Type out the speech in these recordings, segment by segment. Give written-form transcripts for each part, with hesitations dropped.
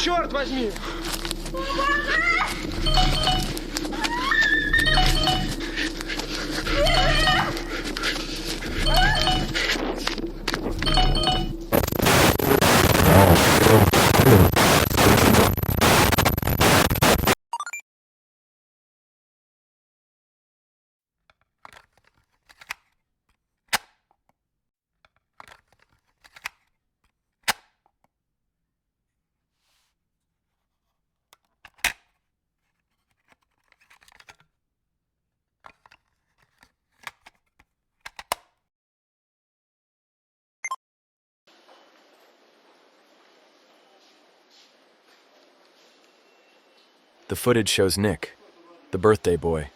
Черт возьми! The footage shows Nick, the birthday boy.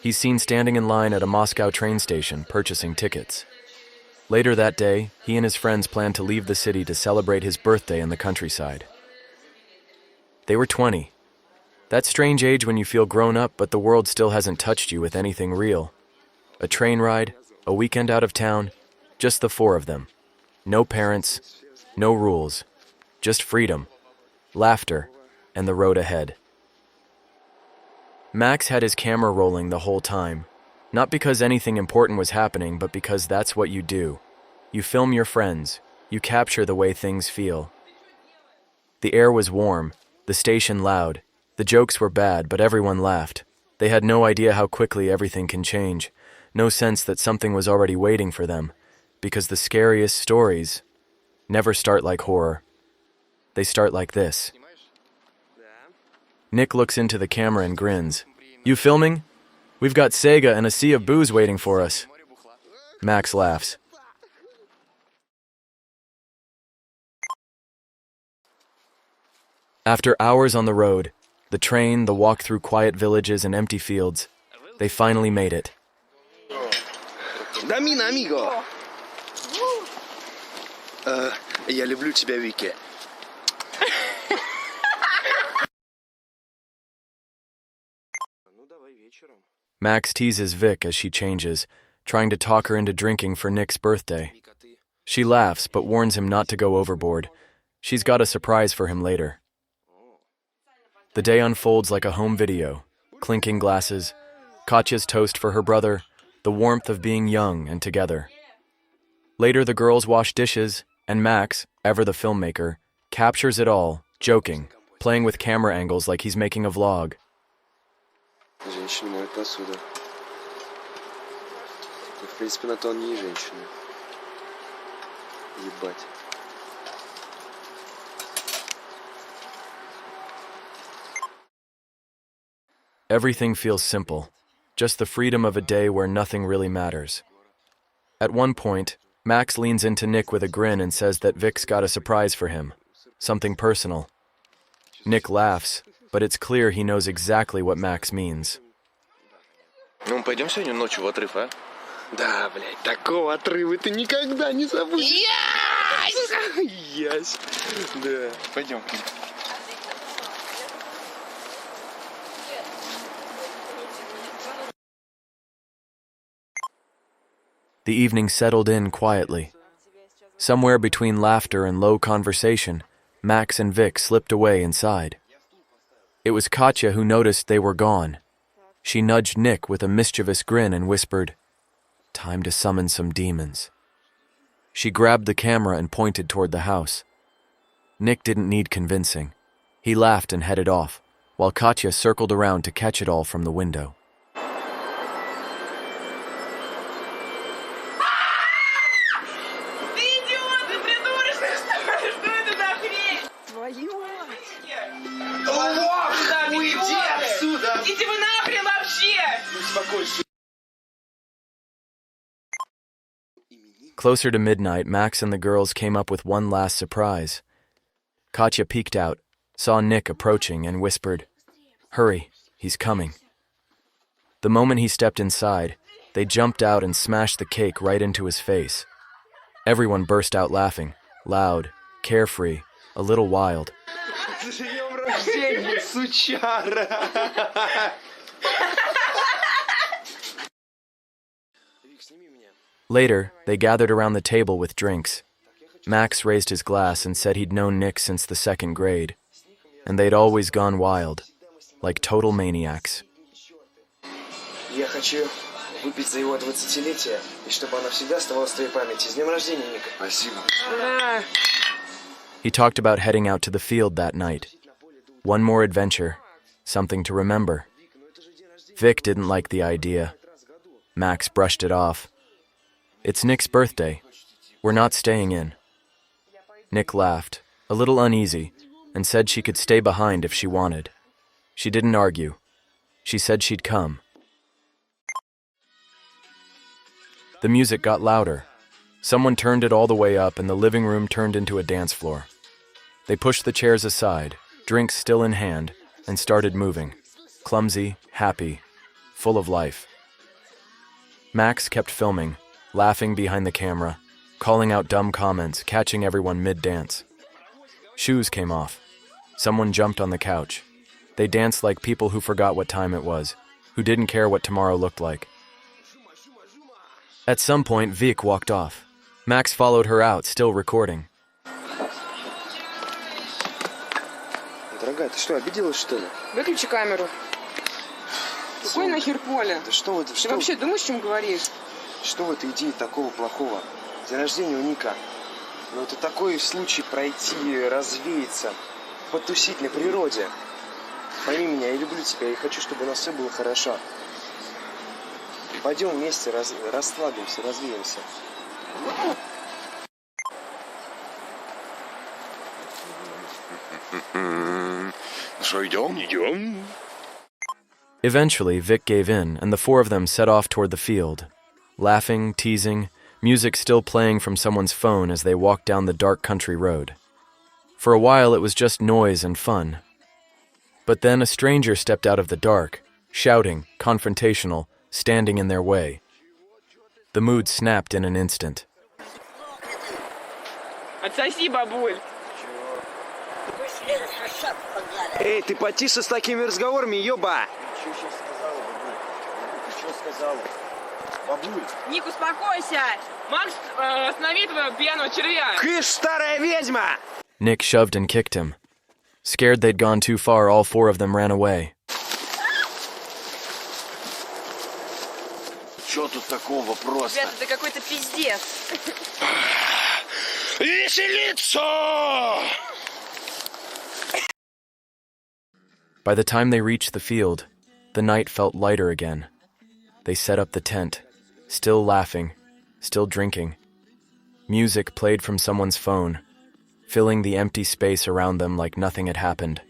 He's seen standing in line at a Moscow train station purchasing tickets. Later that day, he and his friends planned to leave the city to celebrate his birthday in the countryside. They were 20. That strange age when you feel grown up, but the world still hasn't touched you with anything real. A train ride, a weekend out of town, just the four of them. No parents, no rules, just freedom, laughter, and the road ahead. Max had his camera rolling the whole time, not because anything important was happening, but because that's what you do. You film your friends, you capture the way things feel. The air was warm, the station loud, the jokes were bad, but everyone laughed. They had no idea how quickly everything can change, no sense that something was already waiting for them, because the scariest stories never start like horror. They start like this. Nick looks into the camera and grins. You filming? We've got Sega and a sea of booze waiting for us. Max laughs. After hours on the road, the train, the walk through quiet villages and empty fields, they finally made it. Дамина, амиго! Я люблю тебя, Вики. Max teases Vic as she changes, trying to talk her into drinking for Nick's birthday. She laughs, but warns him not to go overboard. She's got a surprise for him later. The day unfolds like a home video. Clinking glasses, Katya's toast for her brother, the warmth of being young and together. Later, the girls wash dishes, and Max, ever the filmmaker, captures it all, joking, playing with camera angles like he's making a vlog. Женщины моют посуду. В принципе, на то они и женщины. Ебать. Everything feels simple, just the freedom of a day where nothing really matters. At one point, Max leans into Nick with a grin and says that Vic's got a surprise for him, something personal. Nick laughs, but it's clear he knows exactly what Max means. Ну, пойдем сегодня ночью в отрыв, а? Да, блядь, такого отрыва ты никогда не забудешь. Ясь! Да. Пойдем. The evening settled in quietly. Somewhere between laughter and low conversation, Max and Vic slipped away inside. It was Katya who noticed they were gone. She nudged Nick with a mischievous grin and whispered, "Time to summon some demons." She grabbed the camera and pointed toward the house. Nick didn't need convincing. He laughed and headed off, while Katya circled around to catch it all from the window. Closer to midnight, Max and the girls came up with one last surprise. Katya peeked out, saw Nick approaching, and whispered, "Hurry, he's coming." The moment he stepped inside, they jumped out and smashed the cake right into his face. Everyone burst out laughing, loud, carefree, a little wild. Later, they gathered around the table with drinks. Max raised his glass and said he'd known Nick since the second grade. and they'd always gone wild, like total maniacs. Я хочу выпить за его 20-летие, и чтобы оно всегда оставалось в твоей памяти. С днем рождения, Ник. Спасибо. He talked about heading out to the field that night. One more adventure, something to remember. Vic didn't like the idea. Max brushed it off. It's Nick's birthday. We're not staying in. Nick laughed, a little uneasy, and said she could stay behind if she wanted. She didn't argue. She said she'd come. The music got louder. Someone turned it all the way up and the living room turned into a dance floor. They pushed the chairs aside, drinks still in hand, and started moving. Clumsy, happy, full of life. Max kept filming, laughing behind the camera, calling out dumb comments, catching everyone mid-dance. Shoes came off. Someone jumped on the couch. They danced like people who forgot what time it was, who didn't care what tomorrow looked like. At some point, Vic walked off. Max followed her out, still recording. Дорогая, ты что, обиделась, что ли? Выключи камеру. Какой нахер поле? Да что вы, Ты вообще думаешь, о чем говоришь? что в этой идее такого плохого? День рождения у Ника. Но это такой случай пройти, развеяться, потусить на природе. Пойми меня, я люблю тебя и хочу, чтобы у нас все было хорошо. Пойдем вместе, расслабимся, развеемся. Что, идем? Идем. Eventually, Vic gave in, and the four of them set off toward the field. Laughing, teasing, music still playing from someone's phone as they walked down the dark country road. For a while, it was just noise and fun. But then a stranger stepped out of the dark, shouting, confrontational, standing in their way. The mood snapped in an instant. Отсоси, бабуль. Эй, ты потише с такими разговорами, ёба! Ник, успокойся. Макс остановит твоего пьяного червя. Кыш, старая ведьма! Nick shoved and kicked him. Scared they'd gone too far, all four of them ran away. Что тут такого просто? Ребята, это какой-то пиздец. Веселиться! By the time they reached the field, the night felt lighter again. They set up the tent, still laughing, still drinking. Music played from someone's phone, filling the empty space around them like nothing had happened.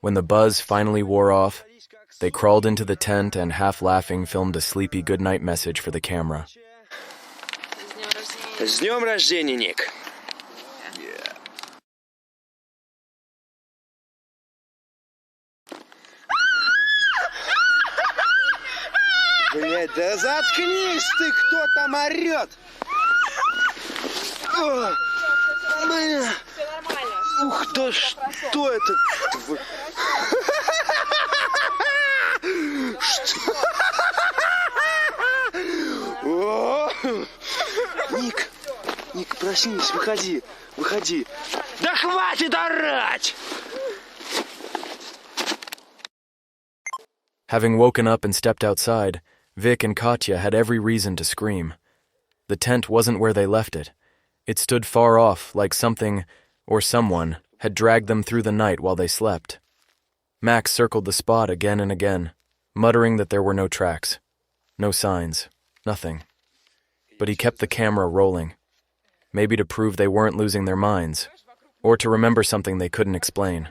When the buzz finally wore off, they crawled into the tent and, half laughing, filmed a sleepy goodnight message for the camera. С днем рождения, Ник! Блядь, да заткнись ты, кто там орёт! Блин! Все нормально. Ух, да что это? Что? О! Ник, проснись, выходи. Да хватит орать! Having woken up and stepped outside, Vic and Katya had every reason to scream. The tent wasn't where they left it. It stood far off, like something, or someone, had dragged them through the night while they slept. Max circled the spot again and again, muttering that there were no tracks, no signs, nothing. But he kept the camera rolling, maybe to prove they weren't losing their minds, or to remember something they couldn't explain.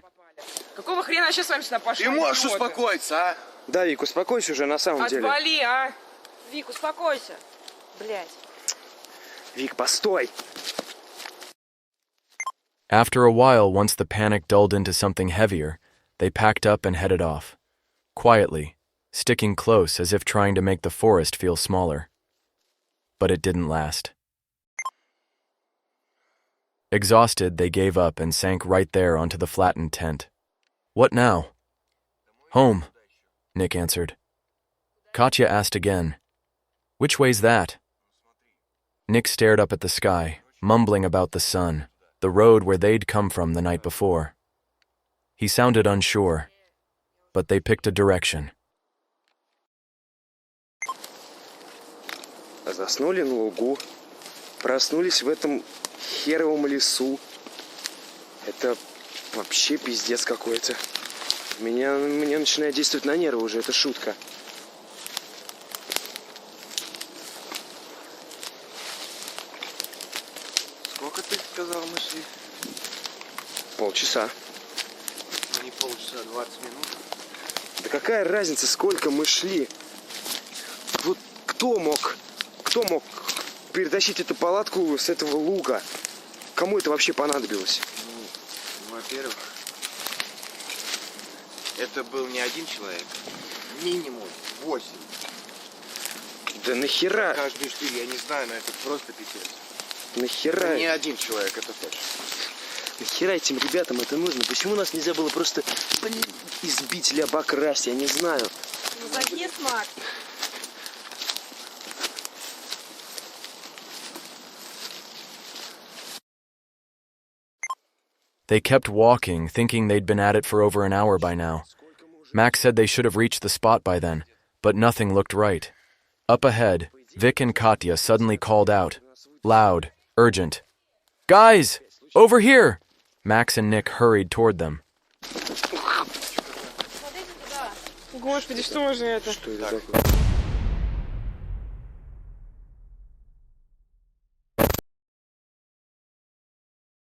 Какого хрена сейчас с вами сюда пошел? Ты можешь успокоиться, а? Да, Вик, успокойся уже на самом деле. Отвали, а! Вик, успокойся. Блядь. Вик, постой! After a while, once the panic dulled into something heavier, they packed up and headed off, quietly, sticking close as if trying to make the forest feel smaller. But it didn't last. Exhausted, they gave up and sank right there onto the flattened tent. What now? Home, Nick answered. Katya asked again, "Which way's that?" Nick stared up at the sky, mumbling about the sun, the road where they'd come from the night before. He sounded unsure, but they picked a direction. Заснули на лугу, проснулись в этом херовом лесу. Это вообще пиздец какой-то. Меня начинает действовать на нервы уже, это шутка. Сколько ты сказал, мы шли? Полчаса. Не полчаса, 20 минут. Да какая разница, сколько мы шли? Вот кто мог перетащить эту палатку с этого луга? Кому это вообще понадобилось? Ну, во-первых, это был не один человек. Минимум 8. Да нахера? Каждый штырь, я не знаю, но это просто пипец. Нахера? Не один человек, это точно. Нахера этим ребятам это нужно? Почему нас нельзя было просто, избить или обокрасть? Я не знаю. Ну, загни, Макс. They kept walking, thinking they'd been at it for over an hour by now. Max said they should have reached the spot by then, but nothing looked right. Up ahead, Vic and Katya suddenly called out. Loud, urgent. Guys! Over here! Max and Nick hurried toward them. Господи, что же это? Что это такое?